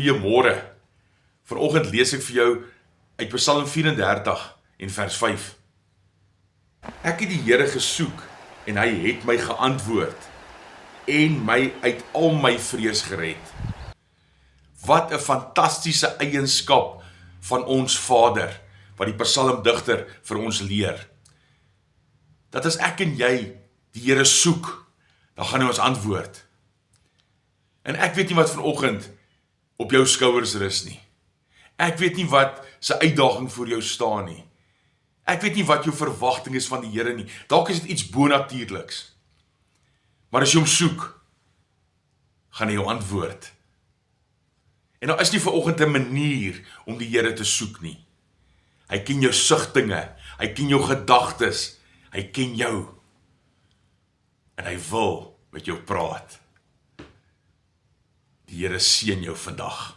Goeiemôre. Vanoggend lees ek vir jou uit Psalm 34 en vers 5. Ek het die Here gesoek en hy het my geantwoord en my uit al my vrees gered. Wat 'n fantastiese eienskap van ons Vader, wat die psalmdigter vir ons leer. Dat as ek en jy die Here soek, dan gaan hy ons antwoord. En ek weet nie wat vanoggend op jou skouers rus nie. Ek weet nie wat se uitdaging voor jou staan nie. Ek weet nie wat jou verwagting is van die Here nie. Dalk is dit iets bonatuurliks. Maar as jy hom soek, gaan hy jou antwoord. En daar is nie vanoggend 'n manier om die Here te soek nie. Hy ken jou sigtinge, hy ken jou gedagtes, hy ken jou. En hy wil met jou praat. Die Here seën jou vandag.